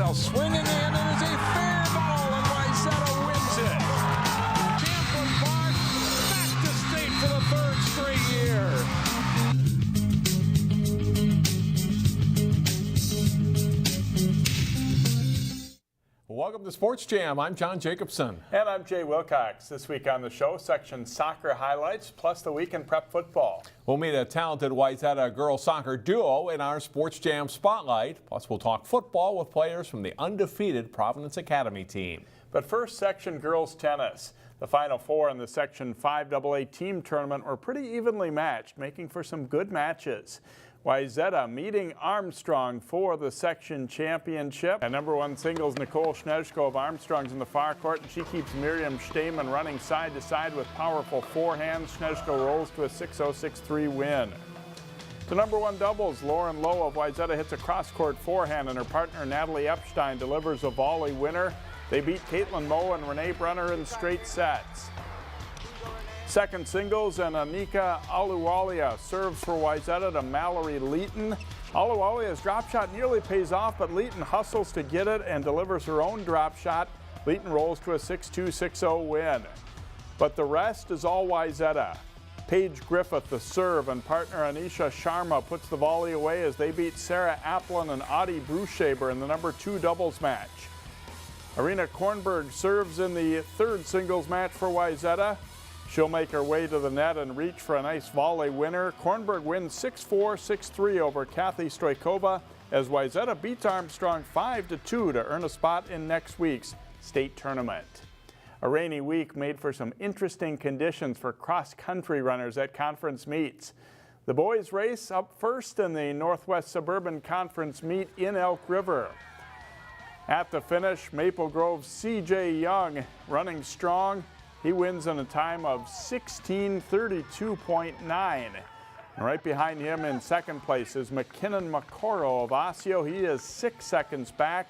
Robbinsdale swinging in, and it is a fair ball, and Wayzata wins it. Champlin Park back to state for the third straight year. Welcome to Sports Jam. I'm John Jacobson. And I'm Jay Wilcox. This week on the show, section soccer highlights, plus the weekend prep football. We'll meet a talented Wayzata girls soccer duo in our Sports Jam spotlight. Plus, we'll talk football with players from the undefeated Providence Academy team. But first, section girls tennis. The Final Four in the Section 5AA team tournament were pretty evenly matched, making for some good matches. Wayzata meeting Armstrong for the section championship. And number one singles Nicole Schnezko of Armstrong's in the far court, and she keeps Miriam Stamen running side to side with powerful forehands. Schnezko rolls to a 6-0, 6-3 win. To number one doubles, Lauren Lowe of Wayzata hits a cross-court forehand, and her partner Natalie Epstein delivers a volley winner. They beat Caitlin Moe and Renee Brunner in straight sets. Second singles, and Anika Aluwalia serves for Wayzata to Mallory Leeton. Aluwalia's drop shot nearly pays off, but Leeton hustles to get it and delivers her own drop shot. Leeton rolls to a 6-2, 6-0 win. But the rest is all Wayzata. Paige Griffith, the serve, and partner Anisha Sharma puts the volley away as they beat Sarah Applin and Audie Brushaber in the number two doubles match. Arena Kornberg serves in the third singles match for Wayzata. She'll make her way to the net and reach for a nice volley winner. Kornberg wins 6-4, 6-3 over Kathy Stoikova as Wayzata beats Armstrong 5-2 to earn a spot in next week's state tournament. A rainy week made for some interesting conditions for cross-country runners at conference meets. The boys race up first in the Northwest Suburban Conference meet in Elk River. At the finish, Maple Grove's C.J. Young running strong. He wins in a time of 16:32.9. And right behind him in second place is McKinnon McCorrow of Osseo. He is 6 seconds back.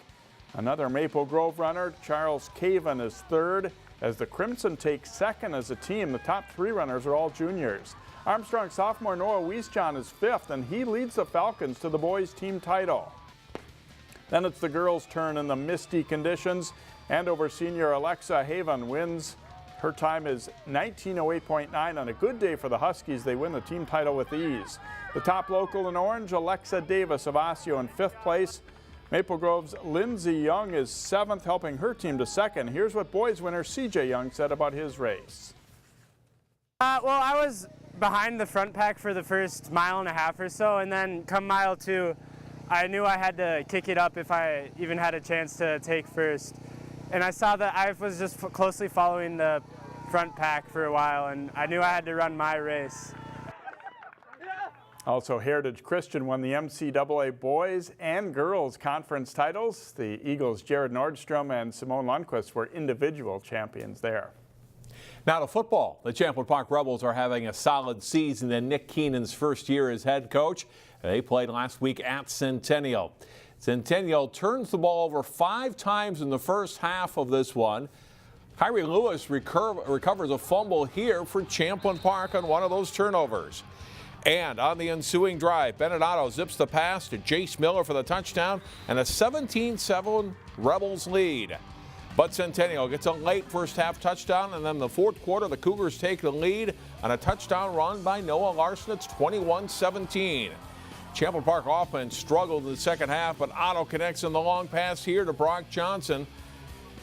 Another Maple Grove runner, Charles Caven, is third. As the Crimson take second as a team, the top three runners are all juniors. Armstrong sophomore Noah Wiesjohn is fifth, and he leads the Falcons to the boys' team title. Then it's the girls' turn in the misty conditions. Andover senior Alexa Haven wins. Her time is 19:08.9. On a good day for the Huskies, they win the team title with ease. The top local in orange, Alexa Davis of Osseo in fifth place. Maple Grove's Lindsay Young is seventh, helping her team to second. Here's what boys winner C.J. Young said about his race. Well, I was behind the front pack for the first mile and a half or so, and then come mile two, I knew I had to kick it up if I even had a chance to take first. And I saw that I was just closely following the front pack for a while, and I knew I had to run my race. Also, Heritage Christian won the MCAA boys and girls conference titles. The Eagles' Jared Nordstrom and Simone Lundquist were individual champions there. Now to football. The Champlin Park Rebels are having a solid season in Nick Keenan's first year as head coach. They played last week at Centennial. Centennial turns the ball over 5 times in the first half of this one. Kyrie Lewis recovers a fumble here for Champlin Park on one of those turnovers. And on the ensuing drive, Benedetto zips the pass to Jace Miller for the touchdown and a 17-7 Rebels lead. But Centennial gets a late first half touchdown, and then in the fourth quarter, the Cougars take the lead on a touchdown run by Noah Larson. It's 21-17. Champlin Park offense struggled in the second half, but Otto connects in the long pass here to Brock Johnson.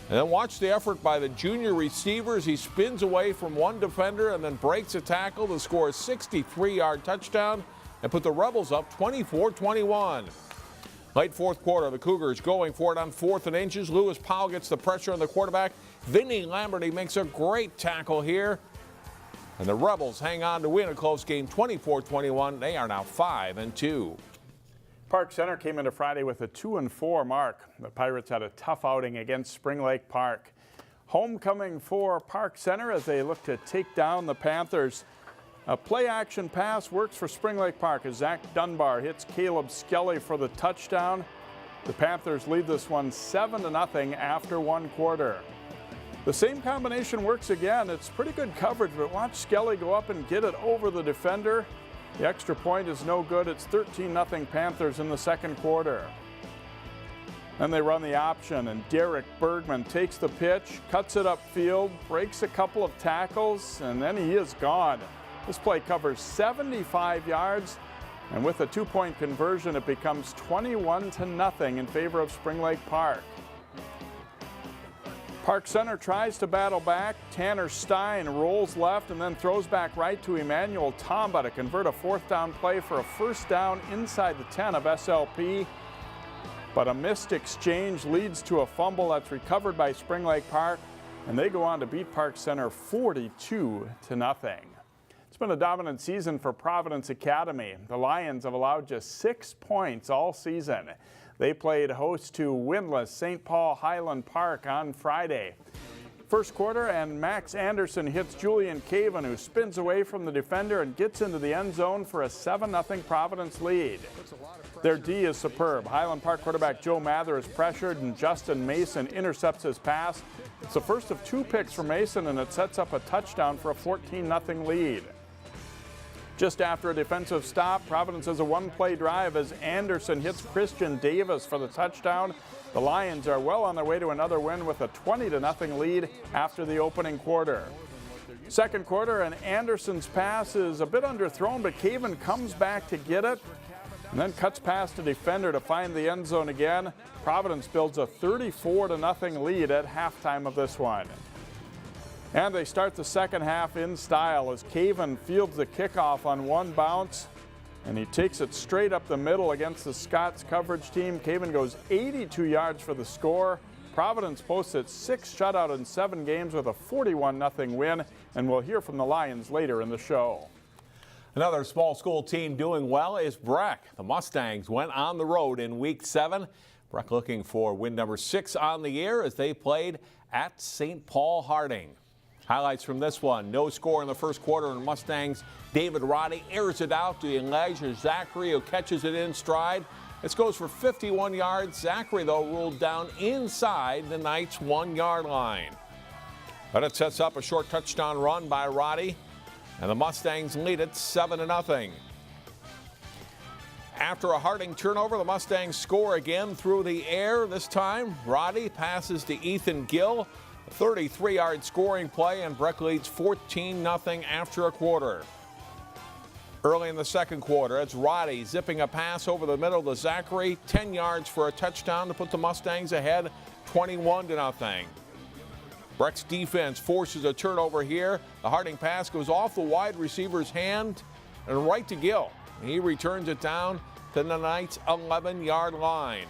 And then watch the effort by the junior receivers. He spins away from one defender and then breaks a tackle to score a 63-yard touchdown and put the Rebels up 24-21. Late fourth quarter, the Cougars going for it on 4th and inches. Lewis Powell gets the pressure on the quarterback. Vinny Lamberty makes a great tackle here. And the Rebels hang on to win a close game 24-21. They are now 5-2. Park Center came into Friday with a 2-4 mark. The Pirates had a tough outing against Spring Lake Park. Homecoming for Park Center as they look to take down the Panthers. A play-action pass works for Spring Lake Park as Zach Dunbar hits Caleb Skelly for the touchdown. The Panthers lead this one 7-0 after one quarter. The same combination works again. It's pretty good coverage, but watch Skelly go up and get it over the defender. The extra point is no good. It's 13-0 Panthers in the second quarter. Then they run the option, and Derek Bergman takes the pitch, cuts it upfield, breaks a couple of tackles, and then he is gone. This play covers 75 yards, and with a 2-point conversion, it becomes 21-0 in favor of Spring Lake Park. Park Center tries to battle back. Tanner Stein rolls left and then throws back right to Emmanuel Tomba to convert a 4th down play for a 1st down inside the 10 of SLP. But a missed exchange leads to a fumble that's recovered by Spring Lake Park, and they go on to beat Park Center 42-0. It's been a dominant season for Providence Academy. The Lions have allowed just 6 points all season. They played host to winless St. Paul Highland Park on Friday. First quarter, and Max Anderson hits Julian Caven, who spins away from the defender and gets into the end zone for a 7-0 Providence lead. Their D is superb. Highland Park quarterback Joe Mather is pressured, and Justin Mason intercepts his pass. It's the first of 2 picks for Mason, and it sets up a touchdown for a 14-0 lead. Just after a defensive stop, Providence has a 1-play drive as Anderson hits Christian Davis for the touchdown. The Lions are well on their way to another win with a 20-0 lead after the opening quarter. Second quarter, and Anderson's pass is a bit underthrown, but Caven comes back to get it and then cuts past a defender to find the end zone again. Providence builds a 34-0 lead at halftime of this one. And they start the second half in style as Caven fields the kickoff on one bounce, and he takes it straight up the middle against the Scots coverage team. Caven goes 82 yards for the score. Providence posts its 6th shutout in 7 games with a 41-0 win, and we'll hear from the Lions later in the show. Another small school team doing well is Breck. The Mustangs went on the road in Week 7. Breck looking for win number 6 on the year as they played at St. Paul Harding. Highlights from this one: no score in the first quarter, and Mustangs' David Roddy airs it out to Elijah Zachary, who catches it in stride. This goes for 51 yards. Zachary, though, ruled down inside the Knights' 1-yard line. But it sets up a short touchdown run by Roddy, and the Mustangs lead it 7-0. After a Harding turnover, the Mustangs score again through the air. This time, Roddy passes to Ethan Gill. A 33-yard scoring play, and Breck leads 14-0 after a quarter. Early in the second quarter, it's Roddy zipping a pass over the middle to Zachary, 10 yards for a touchdown to put the Mustangs ahead 21-0. Breck's defense forces a turnover here. The Harding pass goes off the wide receiver's hand and right to Gill. He returns it down to the Knights' 11-yard line.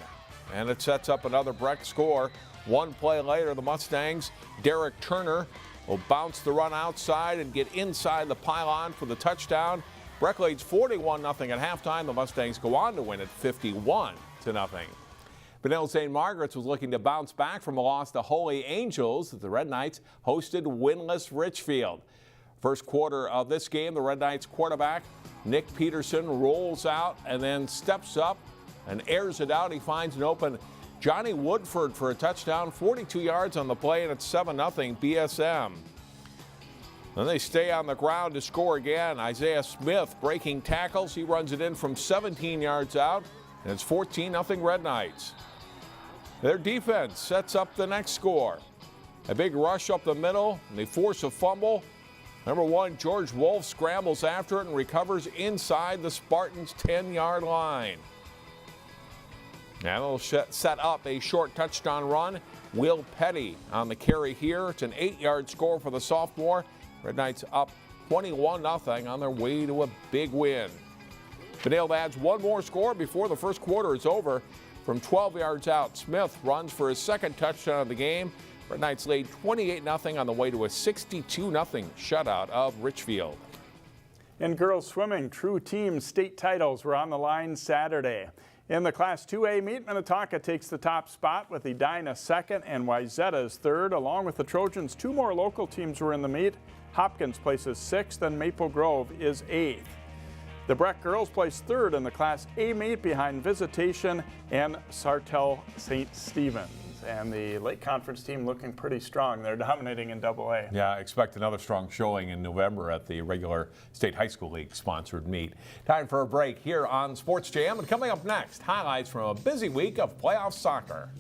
And it sets up another Breck score. One play later, the Mustangs' Derek Turner will bounce the run outside and get inside the pylon for the touchdown. Breck leads 41-0 at halftime. The Mustangs go on to win at 51-0. Benilde St. Margaret's was looking to bounce back from a loss to Holy Angels as the Red Knights hosted winless Richfield. First quarter of this game, the Red Knights quarterback Nick Peterson rolls out and then steps up and airs it out. He finds an open Johnny Woodford for a touchdown, 42 yards on the play, and it's 7-0 BSM. Then they stay on the ground to score again. Isaiah Smith breaking tackles. He runs it in from 17 yards out, and it's 14-0 Red Knights. Their defense sets up the next score. A big rush up the middle, and they force a fumble. Number 1, George Wolf scrambles after it and recovers inside the Spartans' 10-yard line. And it'll set up a short touchdown run. Will Petty on the carry here. It's an 8-yard score for the sophomore. Red Knights up 21-0 on their way to a big win. Benilde adds one more score before the first quarter is over. From 12 yards out, Smith runs for his second touchdown of the game. Red Knights lead 28-0 on the way to a 62-0 shutout of Richfield. In girls swimming, True Team state titles were on the line Saturday. In the Class 2A meet, Minnetonka takes the top spot with Edina second and Wayzata is third. Along with the Trojans, 2 more local teams were in the meet. Hopkins places 6th and Maple Grove is 8th. The Breck girls place 3rd in the Class A meet behind Visitation and Sartell St. Stephen's. and the Lake Conference team looking pretty strong. They're dominating in AA. Yeah, I expect another strong showing in November at the regular State High School League sponsored meet. Time for a break here on Sports Jam, and coming up next, highlights from a busy week of playoff soccer.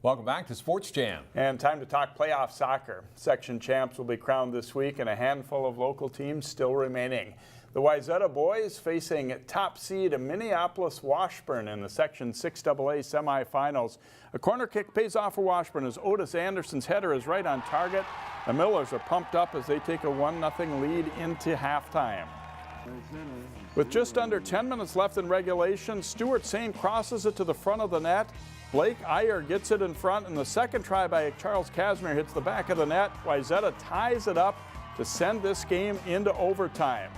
Welcome back to Sports Jam. And time to talk playoff soccer. Section champs will be crowned this week, and a handful of local teams still remaining. The Wayzata boys facing top seed Minneapolis Washburn in the Section 6AA semifinals. A corner kick pays off for Washburn as Otis Anderson's header is right on target. The Millers are pumped up as they take a 1-0 lead into halftime. With just under 10 minutes left in regulation, Stuart Sain crosses it to the front of the net. Blake Iyer gets it in front, and the second try by Charles Casimir hits the back of the net. Wayzata ties it up to send this game into overtime.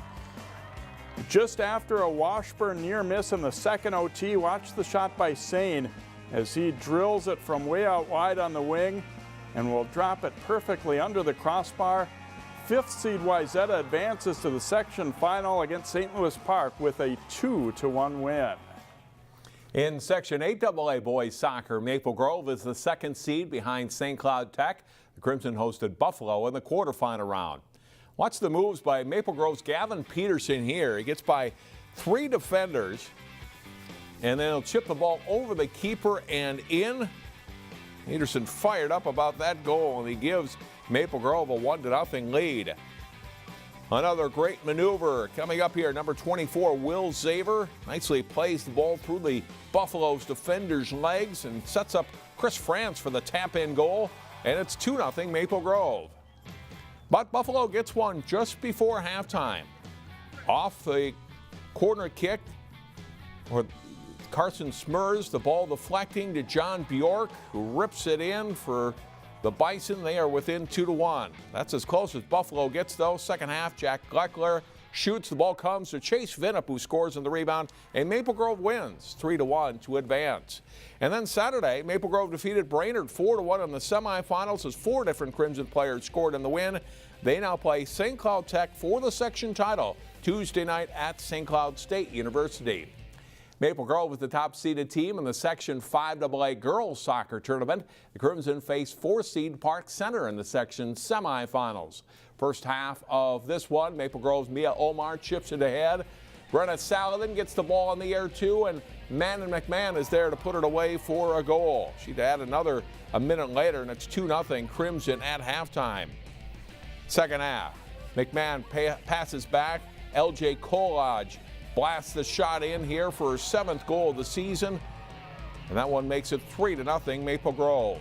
Just after a Washburn near miss in the second OT, watch the shot by Sain as he drills it from way out wide on the wing and will drop it perfectly under the crossbar. Fifth seed Wayzata advances to the section final against St. Louis Park with a 2-1 win. In Section 8AA boys soccer, Maple Grove is the second seed behind St. Cloud Tech. The Crimson hosted Buffalo in the quarterfinal round. Watch the moves by Maple Grove's Gavin Peterson here. He gets by 3 defenders, and then he'll chip the ball over the keeper and in. Peterson fired up about that goal, and he gives Maple Grove a 1-0 lead. Another great maneuver coming up here. Number 24, Will Zaver, nicely plays the ball through the Buffalo's defender's legs and sets up Chris France for the tap-in goal, and it's 2-0 Maple Grove. But Buffalo gets one just before halftime. Off the corner kick, or Carson Smurs, the ball deflecting to John Bjork, who rips it in for the Bison. They are within 2-1. That's as close as Buffalo gets, though. Second half, Jack Gleckler shoots. The ball comes to Chase Vinup, who scores on the rebound, and Maple Grove wins 3-1 to advance. And then Saturday, Maple Grove defeated Brainerd 4-1 in the semifinals as 4 different Crimson players scored in the win. They now play St. Cloud Tech for the section title Tuesday night at St. Cloud State University. Maple Grove is the top-seeded team in the Section 5AA girls soccer tournament. The Crimson face 4-seed Park Center in the section semifinals. First half of this one, Maple Grove's Mia Omar chips it ahead. Brenna Saladin gets the ball in the air too, and Manon McMahon is there to put it away for a goal. She'd add another a minute later, and it's 2-0 Crimson at halftime. Second half, McMahon passes back. LJ Kolaj blasts the shot in here for her 7th goal of the season, and that one makes it 3-0 Maple Grove.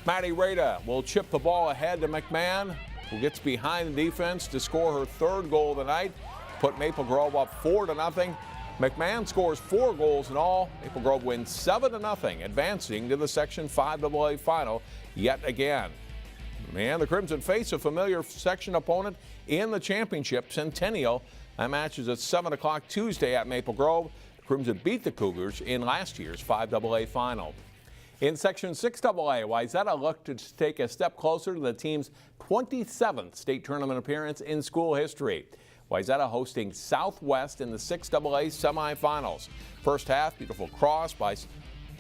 Maddie Rada will chip the ball ahead to McMahon, who gets behind the defense to score her 3rd goal of the night, put Maple Grove up 4-0. McMahon scores 4 goals in all. Maple Grove wins 7-0, advancing to the Section 5AA final yet again. And the Crimson face a familiar section opponent in the championship, Centennial. That match is at 7 o'clock Tuesday at Maple Grove. The Crimson beat the Cougars in last year's 5AA final. In Section 6AA, Wayzata looked to take a step closer to the team's 27th state tournament appearance in school history. Wayzata hosting Southwest in the 6AA semifinals. First half, beautiful cross by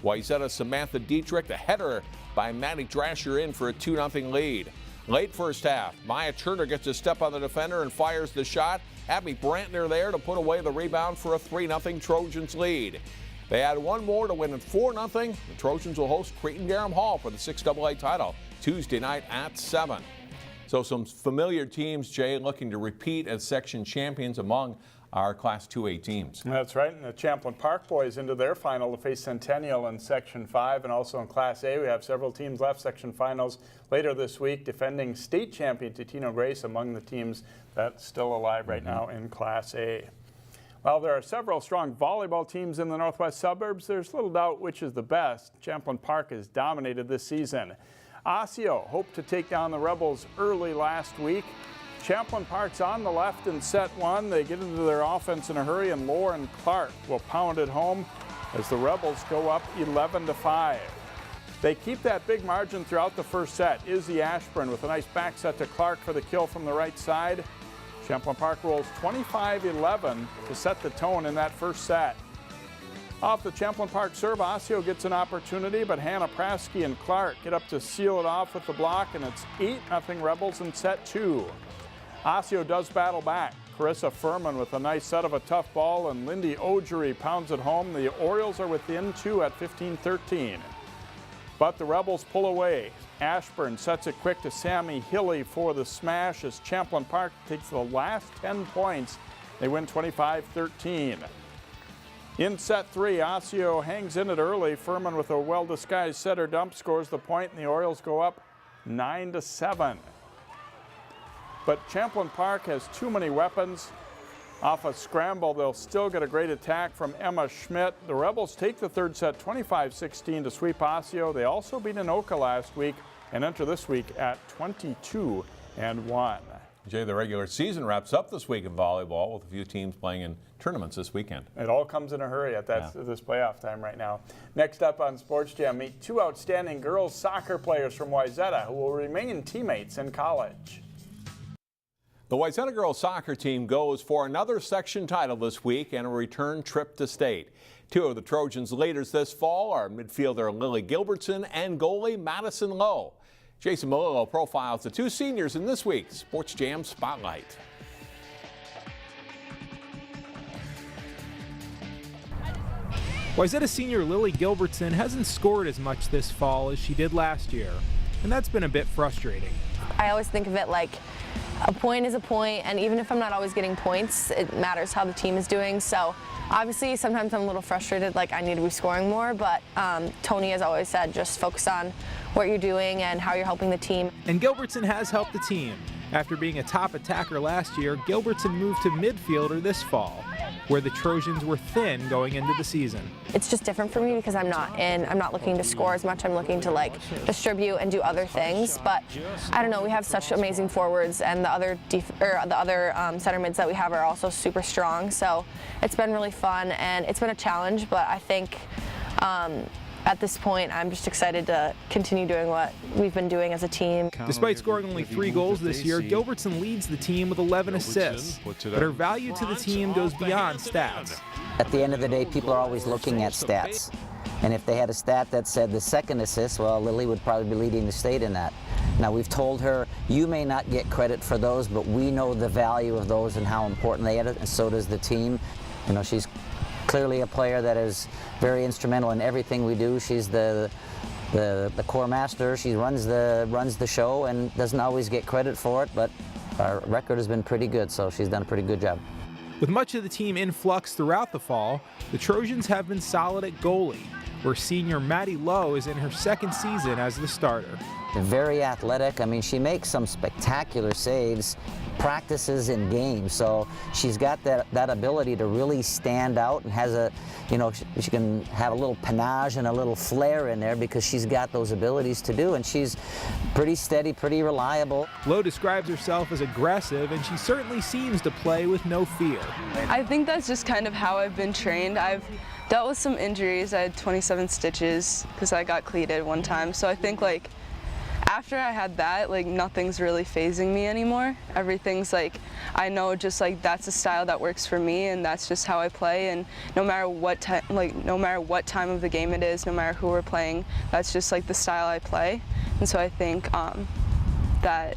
Wayzata Samantha Dietrich, the header by Maddie Drasher in for a 2-0 lead. Late first half, Maya Turner gets a step on the defender and fires the shot. Abby Brantner there to put away the rebound for a 3-0 Trojans lead. They add one more to win at 4-0. The Trojans will host Creighton-Durham Hall for the 6AA title Tuesday night at 7. So some familiar teams, Jay, looking to repeat as section champions among our Class 2A teams. That's right, and the Champlain Park boys into their final to face Centennial in Section 5, and also in Class A. We have several teams left section finals later this week. Defending state champion Totino Grace among the teams that's still alive right now in Class A. While there are several strong volleyball teams in the Northwest suburbs, there's little doubt which is the best. Champlain Park has dominated this season. Osseo hoped to take down the Rebels early last week. Champlain Park's on the left in set 1. They get into their offense in a hurry, and Lauren Clark will pound it home as the Rebels go up 11-5. They keep that big margin throughout the first set. Izzy Ashburn with a nice back set to Clark for the kill from the right side. Champlain Park rolls 25-11 to set the tone in that first set. Off the Champlain Park serve, Osseo gets an opportunity, but Hannah Praske and Clark get up to seal it off with the block, and it's 8-0 Rebels in set 2. Osseo does battle back. Carissa Furman with a nice set of a tough ball, and Lindy Ogery pounds it home. The Orioles are within 2 at 15-13. But the Rebels pull away. Ashburn sets it quick to Sammy Hilly for the smash as Champlain Park takes the last 10 points. They win 25-13. In set 3, Osseo hangs in it early. Furman with a well-disguised setter dump scores the point, and the Orioles go up 9-7. But Champlain Park has too many weapons. Off a scramble, they'll still get a great attack from Emma Schmidt. The Rebels take the third set 25-16 to sweep Osseo. They also beat Anoka last week and enter this week at 22-1. Jay, the regular season wraps up this week in volleyball with a few teams playing in tournaments this weekend. It all comes in a hurry at this playoff time right now. Next up on Sports Jam, meet 2 outstanding girls soccer players from Wayzata who will remain teammates in college. The Wayzata girls soccer team goes for another section title this week and a return trip to state. 2 of the Trojans' leaders this fall are midfielder Lily Gilbertson and goalie Madison Lowe. Jason Melillo profiles the 2 seniors in this week's Sports Jam Spotlight. Wayzata senior Lily Gilbertson hasn't scored as much this fall as she did last year, and that's been a bit frustrating. I always think of it like a point is a point, and even if I'm not always getting points, it matters how the team is doing. So obviously sometimes I'm a little frustrated, like I need to be scoring more, but Tony has always said just focus on what you're doing and how you're helping the team. And Gilbertson has helped the team. After being a top attacker last year, Gilbertson moved to midfielder this fall, where the Trojans were thin going into the season. It's just different for me because I'm not looking to score as much. I'm looking to like distribute and do other things. But I don't know, we have such amazing forwards, and the other center mids that we have are also super strong. So it's been really fun, and it's been a challenge, but I think at this point, I'm just excited to continue doing what we've been doing as a team. Despite scoring only 3 goals this year, Gilbertson leads the team with 11 assists. But her value to the team goes beyond stats. At the end of the day, people are always looking at stats. And if they had a stat that said the second assist, well, Lily would probably be leading the state in that. Now, we've told her, you may not get credit for those, but we know the value of those and how important they are, and so does the team. You know, she's clearly a player that is very instrumental in everything we do. She's the core master. She runs the show and doesn't always get credit for it, but our record has been pretty good, so she's done a pretty good job. With much of the team in flux throughout the fall, the Trojans have been solid at goalie, where senior Maddie Lowe is in her 2nd season as the starter. Very athletic. I mean, she makes some spectacular saves, practices in games, so she's got that ability to really stand out, and has a, you know, she can have a little panache and a little flair in there because she's got those abilities to do, and she's pretty steady, pretty reliable. Lowe describes herself as aggressive, and she certainly seems to play with no fear. I think that's just kind of how I've been trained. I've dealt with some injuries. I had 27 stitches because I got cleated one time, so I think like after I had that, like nothing's really fazing me anymore. Everything's like, I know just like that's a style that works for me, and that's just how I play, and no matter what time of the game it is, no matter who we're playing, that's just like the style I play. And so I think that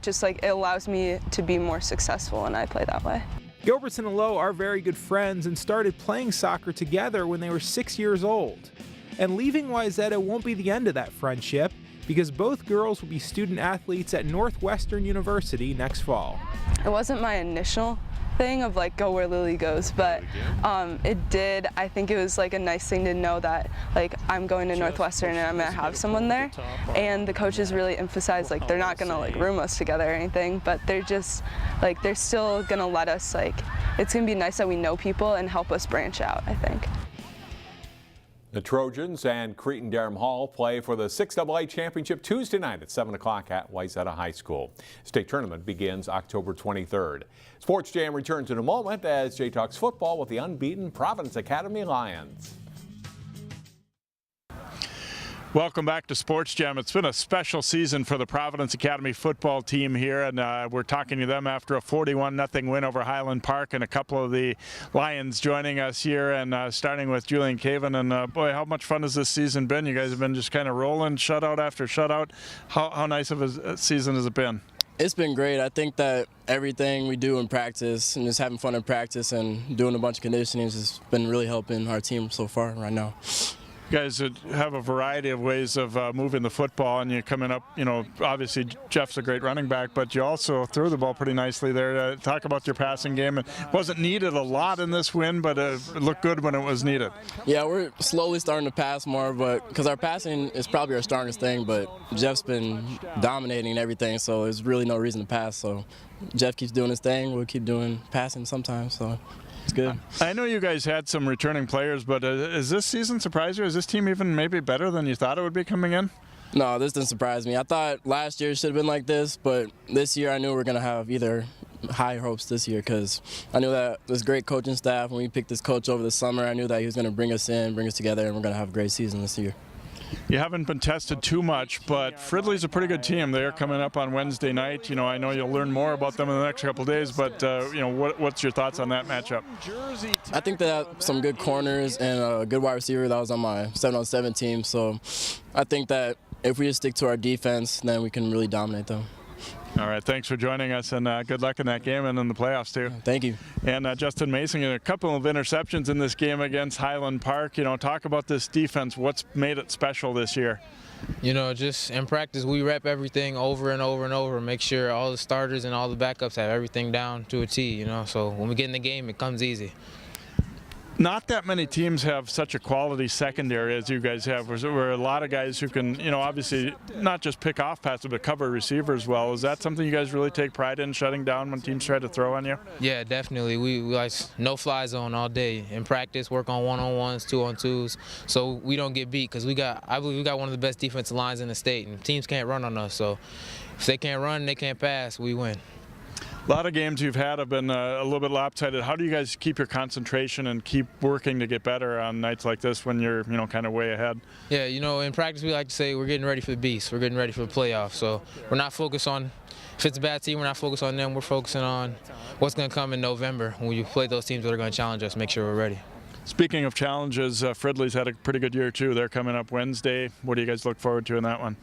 just like it allows me to be more successful when I play that way. Gilbertson and Lowe are very good friends and started playing soccer together when they were 6 years old. And leaving Wayzata won't be the end of that friendship, because both girls will be student athletes at Northwestern University next fall. It wasn't my initial thing of like go where Lily goes, but it did. I think it was like a nice thing to know that like I'm going to Northwestern and I'm gonna have someone there, and the coaches really emphasize like they're not gonna like room us together or anything, but they're just like they're still gonna let us, like it's gonna be nice that we know people and help us branch out, I think. The Trojans and Cretin-Derham Hall play for the 6AA Championship Tuesday night at 7 o'clock at Wayzata High School. State tournament begins October 23rd. Sports Jam returns in a moment as Jay talks football with the unbeaten Providence Academy Lions. Welcome back to Sports Jam. It's been a special season for the Providence Academy football team here, and we're talking to them after a 41-0 win over Highland Park, and a couple of the Lions joining us here, and starting with Julian Caven. And boy, how much fun has this season been? You guys have been just kind of rolling shutout after shutout. How nice of a season has it been? It's been great. I think that everything we do in practice and just having fun in practice and doing a bunch of conditioning has been really helping our team so far right now. You guys have a variety of ways of moving the football, and you're coming up, you know, obviously Jeff's a great running back, but you also threw the ball pretty nicely there. Talk about your passing game. It wasn't needed a lot in this win, but it looked good when it was needed. Yeah, we're slowly starting to pass more, but because our passing is probably our strongest thing, but Jeff's been dominating everything, so there's really no reason to pass. So Jeff keeps doing his thing, we'll keep doing passing sometimes, so it's good. I know you guys had some returning players, but is this season surprised you? Is this team even maybe better than you thought it would be coming in? No, this didn't surprise me. I thought last year should have been like this, but this year I knew we were going to have either high hopes this year, because I knew that this great coaching staff, when we picked this coach over the summer, I knew that he was going to bring us in, bring us together, and we're going to have a great season this year. You haven't been tested too much, but Fridley's a pretty good team. They're coming up on Wednesday night. You know, I know you'll learn more about them in the next couple of days, but you know, what's your thoughts on that matchup? I think they have some good corners and a good wide receiver that was on my 7-on-7 team. So I think that if we just stick to our defense, then we can really dominate them. All right, thanks for joining us, and good luck in that game and in the playoffs too. Thank you. And Justin Mason, a couple of interceptions in this game against Highland Park. You know, talk about this defense. What's made it special this year? You know, just in practice, we rep everything over and over and over, make sure all the starters and all the backups have everything down to a T, you know, so when we get in the game, it comes easy. Not that many teams have such a quality secondary as you guys have. We're a lot of guys who can, you know, obviously not just pick off passes, but cover receivers well. Is that something you guys really take pride in, shutting down when teams try to throw on you? Yeah, definitely. We like no-fly zone all day. In practice, work on one-on-ones, two-on-twos, so we don't get beat, because I believe we got one of the best defensive lines in the state, and teams can't run on us. So if they can't run, they can't pass, we win. A lot of games you've had have been a little bit lopsided. How do you guys keep your concentration and keep working to get better on nights like this when you're, you know, kind of way ahead? Yeah, you know, in practice we like to say we're getting ready for the beast. We're getting ready for the playoffs. So we're not focused on, if it's a bad team, we're not focused on them. We're focusing on what's going to come in November when we play those teams that are going to challenge us, make sure we're ready. Speaking of challenges, Fridley's had a pretty good year too. They're coming up Wednesday. What do you guys look forward to in that one?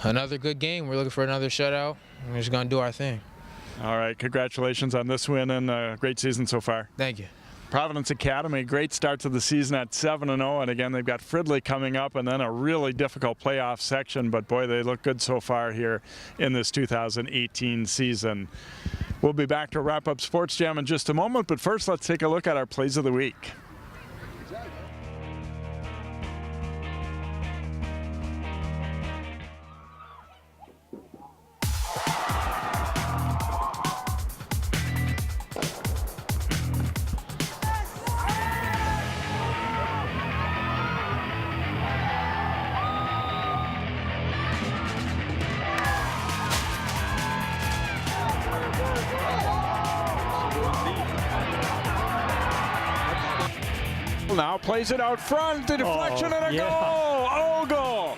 Another good game. We're looking for another shutout. We're just going to do our thing. All right, congratulations on this win and a great season so far. Thank you. Providence Academy, great start to the season at 7-0, and again they've got Fridley coming up and then a really difficult playoff section, but boy, they look good so far here in this 2018 season. We'll be back to wrap up Sports Jam in just a moment, but first let's take a look at our plays of the week. Now plays it out front, the deflection and a goal! Oh, goal!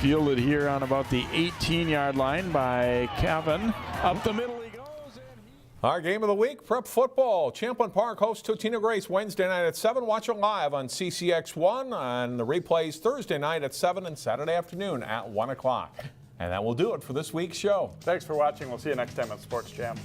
Fielded here on about the 18-yard line by Caven. Up the middle he goes. Our game of the week, prep football. Champlin Park hosts Totino Grace Wednesday night at 7. Watch it live on CCX1, and the replays Thursday night at 7 and Saturday afternoon at 1 o'clock. And that will do it for this week's show. Thanks for watching. We'll see you next time on Sports Jam.